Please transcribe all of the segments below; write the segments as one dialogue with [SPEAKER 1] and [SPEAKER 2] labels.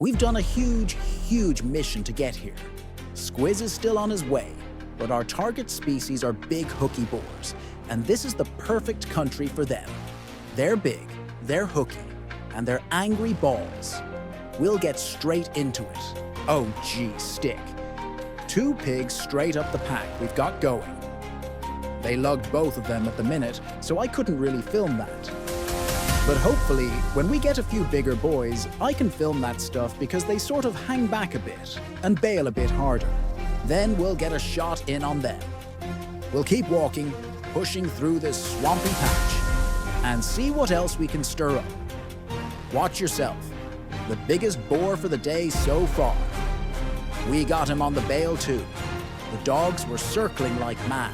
[SPEAKER 1] We've done a huge mission to get here. Squiz is still on his way, but our target species are big hooky boars, and this is the perfect country for them. They're big, they're hooky, and they're angry balls. We'll get straight into it. Oh gee, stick. 2 pigs straight up the pack we've got going. They lugged both of them at the minute, so I couldn't really film that. But hopefully, when we get a few bigger boys, I can film that stuff because they sort of hang back a bit and bail a bit harder. Then we'll get a shot in on them. We'll keep walking, pushing through this swampy patch, and see what else we can stir up. Watch yourself. The biggest boar for the day so far. We got him on the bail too. The dogs were circling like mad.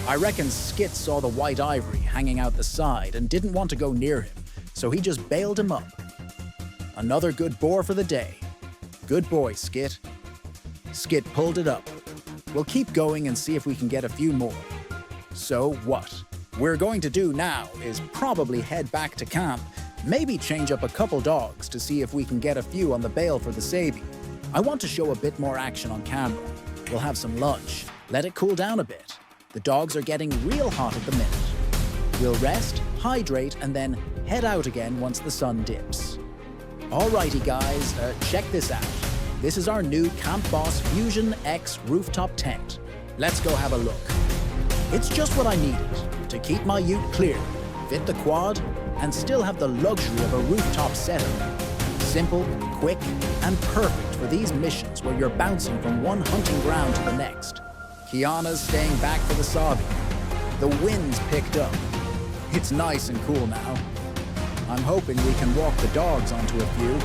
[SPEAKER 1] I reckon Skit saw the white ivory hanging out the side and didn't want to go near him, so he just bailed him up. Another good boar for the day. Good boy, Skit. Skit pulled it up. We'll keep going and see if we can get a few more. So what we're going to do now is probably head back to camp, maybe change up a couple dogs to see if we can get a few on the bail for the Sabi. I want to show a bit more action on camera. We'll have some lunch, let it cool down a bit. The dogs are getting real hot at the minute. We'll rest, hydrate, and then head out again once the sun dips. Alrighty guys, check this out. This is our new Camp Boss Fusion X rooftop tent. Let's go have a look. It's just what I needed to keep my ute clear, fit the quad, and still have the luxury of a rooftop setup. Simple, quick, and perfect for these missions where you're bouncing from one hunting ground to the next. Kiana's staying back for the Sabi. The wind's picked up. It's nice and cool now. I'm hoping we can walk the dogs onto a few.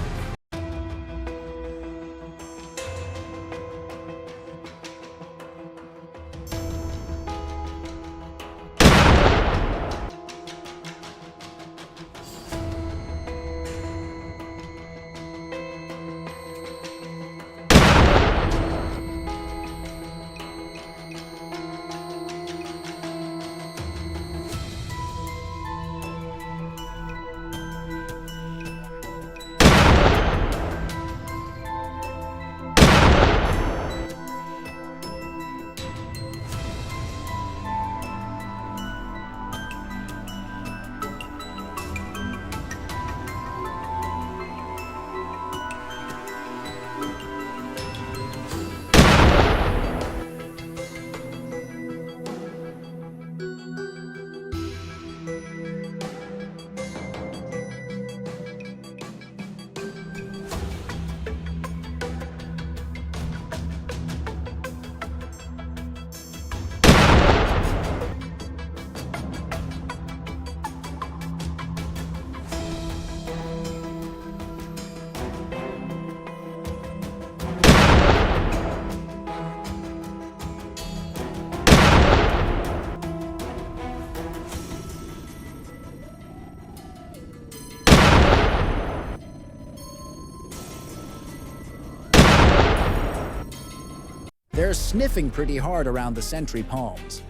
[SPEAKER 1] They're sniffing pretty hard around the sentry palms.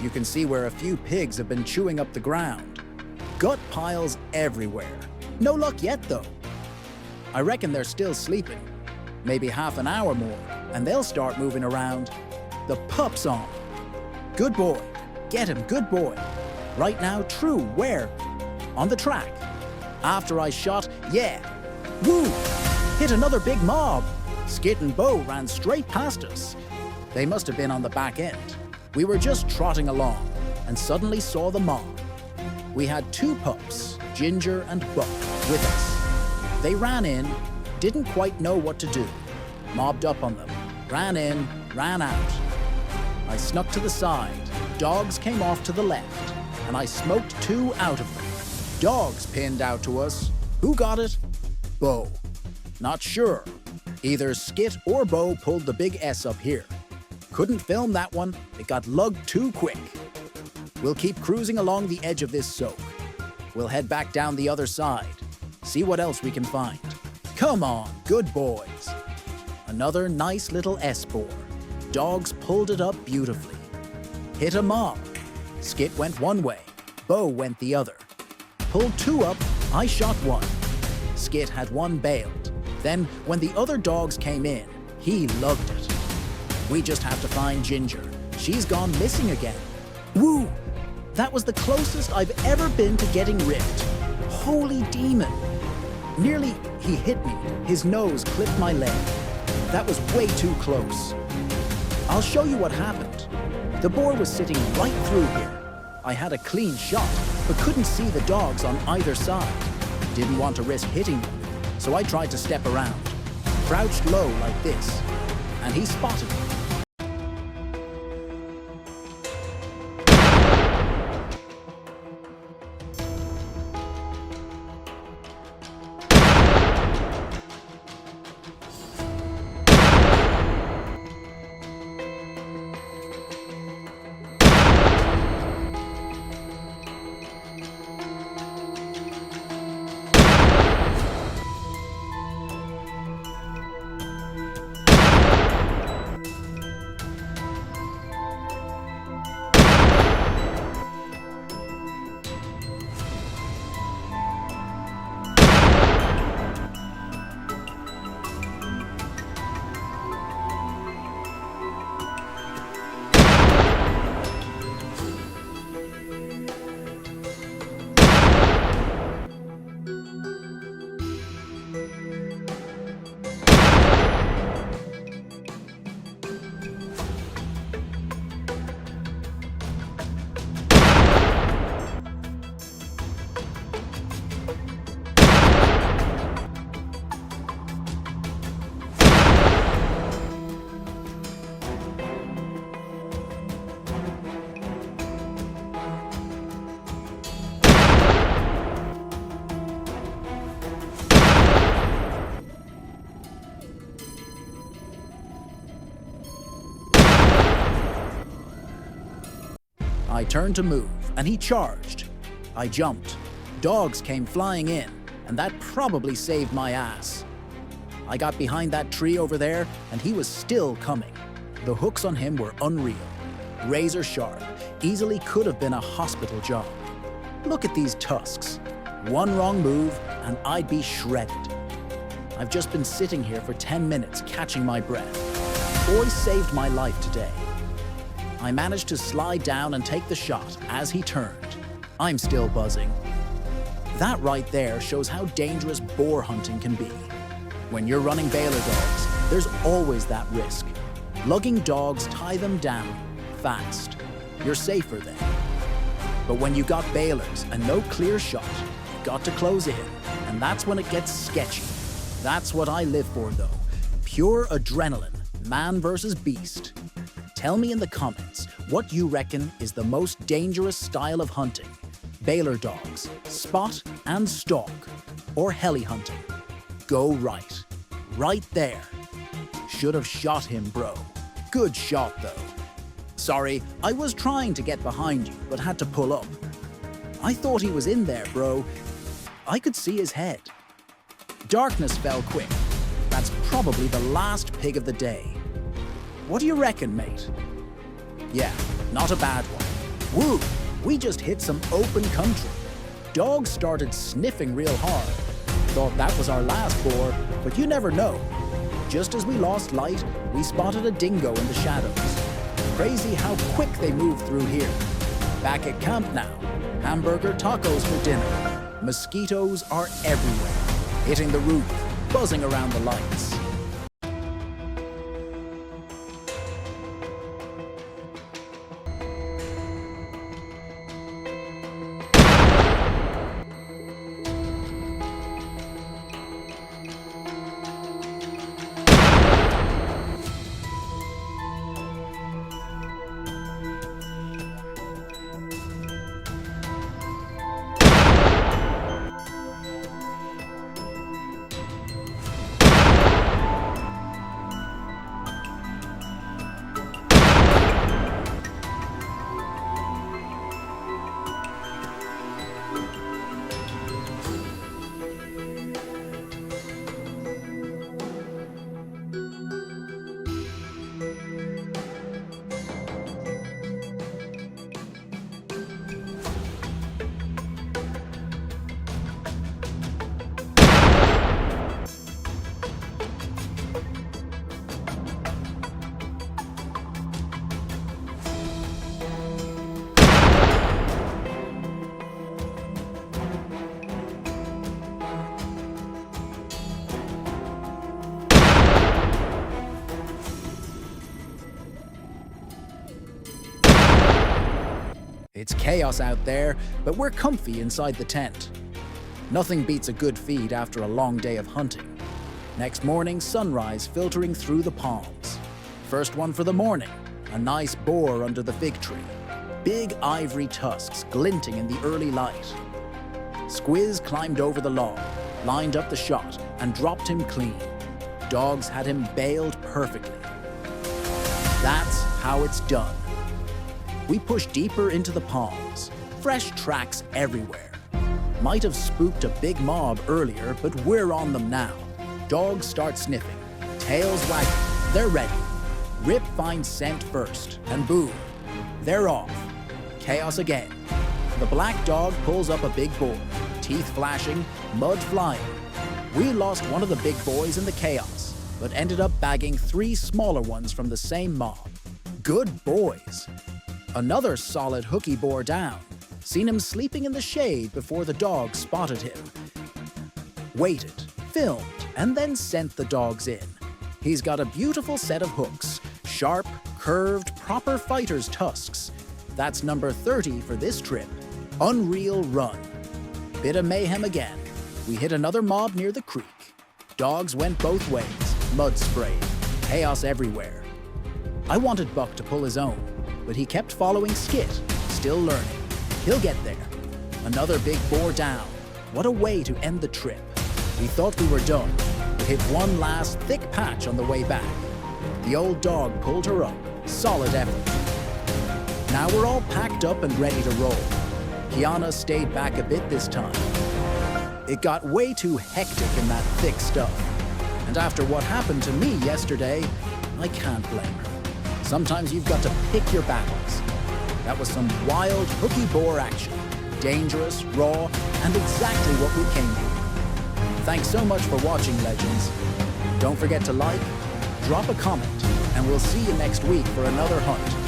[SPEAKER 1] You can see where a few pigs have been chewing up the ground. Gut piles everywhere. No luck yet though. I reckon they're still sleeping. Maybe half an hour more, and they'll start moving around. The pup's on. Good boy. Get him, good boy. Right now, true, where? On the track. After I shot, yeah. Woo! Hit another big mob. Skit and Bo ran straight past us. They must have been on the back end. We were just trotting along and suddenly saw the mob. We had 2 pups, Ginger and Buck, with us. They ran in, didn't quite know what to do. Mobbed up on them, ran in, ran out. I snuck to the side. Dogs came off to the left, and I smoked 2 out of them. Dogs pinned out to us. Who got it? Bo. Not sure. Either Skit or Bo pulled the big S up here. Couldn't film that one, it got lugged too quick. We'll keep cruising along the edge of this soak. We'll head back down the other side, see what else we can find. Come on, good boys. Another nice little S-boar. Dogs pulled it up beautifully. Hit a mob. Skit went one way, Bo went the other. Pulled 2 up, I shot 1. Skit had 1 bailed. Then, when the other dogs came in, he loved it. We just have to find Ginger. She's gone missing again. Woo! That was the closest I've ever been to getting ripped. Holy demon! Nearly, he hit me. His nose clipped my leg. That was way too close. I'll show you what happened. The boar was sitting right through here. I had a clean shot, but couldn't see the dogs on either side. Didn't want to risk hitting them, so I tried to step around. Crouched low like this, and he spotted me. I turned to move, and he charged. I jumped. Dogs came flying in, and that probably saved my ass. I got behind that tree over there, and he was still coming. The hooks on him were unreal. Razor sharp, easily could have been a hospital job. Look at these tusks. One wrong move, and I'd be shredded. I've just been sitting here for 10 minutes, catching my breath. Boy saved my life today. I managed to slide down and take the shot as he turned. I'm still buzzing. That right there shows how dangerous boar hunting can be. When you're running Baylor dogs, there's always that risk. Lugging dogs tie them down fast. You're safer then. But when you got Baylors and no clear shot, you got to close in, and that's when it gets sketchy. That's what I live for though. Pure adrenaline, man versus beast. Tell me in the comments what you reckon is the most dangerous style of hunting. Baylor dogs, spot and stalk, or heli hunting. Go right. Right there. Should have shot him, bro. Good shot, though. Sorry, I was trying to get behind you, but had to pull up. I thought he was in there, bro. I could see his head. Darkness fell quick. That's probably the last pig of the day. What do you reckon, mate? Yeah, not a bad one. Woo! We just hit some open country. Dogs started sniffing real hard. Thought that was our last boar, but you never know. Just as we lost light, we spotted a dingo in the shadows. Crazy how quick they move through here. Back at camp now. Hamburger tacos for dinner. Mosquitoes are everywhere, hitting the roof, buzzing around the lights. It's chaos out there, but we're comfy inside the tent. Nothing beats a good feed after a long day of hunting. Next morning, sunrise filtering through the palms. First one for the morning, a nice boar under the fig tree. Big ivory tusks glinting in the early light. Squiz climbed over the log, lined up the shot, and dropped him clean. Dogs had him bailed perfectly. That's how it's done. We push deeper into the palms, fresh tracks everywhere. Might have spooked a big mob earlier, but we're on them now. Dogs start sniffing, tails wagging, they're ready. Rip finds scent first, and boom, they're off. Chaos again. The black dog pulls up a big boar, teeth flashing, mud flying. We lost one of the big boys in the chaos, but ended up bagging 3 smaller ones from the same mob. Good boys. Another solid hooky boar down. Seen him sleeping in the shade before the dog spotted him. Waited, filmed, and then sent the dogs in. He's got a beautiful set of hooks, sharp, curved, proper fighter's tusks. That's number 30 for this trip. Unreal run. Bit of mayhem again. We hit another mob near the creek. Dogs went both ways, mud sprayed, chaos everywhere. I wanted Buck to pull his own, but he kept following Skit, still learning. He'll get there. Another big boar down. What a way to end the trip. We thought we were done, but hit one last thick patch on the way back. The old dog pulled her up. Solid effort. Now we're all packed up and ready to roll. Kiana stayed back a bit this time. It got way too hectic in that thick stuff. And after what happened to me yesterday, I can't blame her. Sometimes you've got to pick your battles. That was some wild hooky boar action. Dangerous, raw, and exactly what we came for. Thanks so much for watching, Legends. Don't forget to like, drop a comment, and we'll see you next week for another hunt.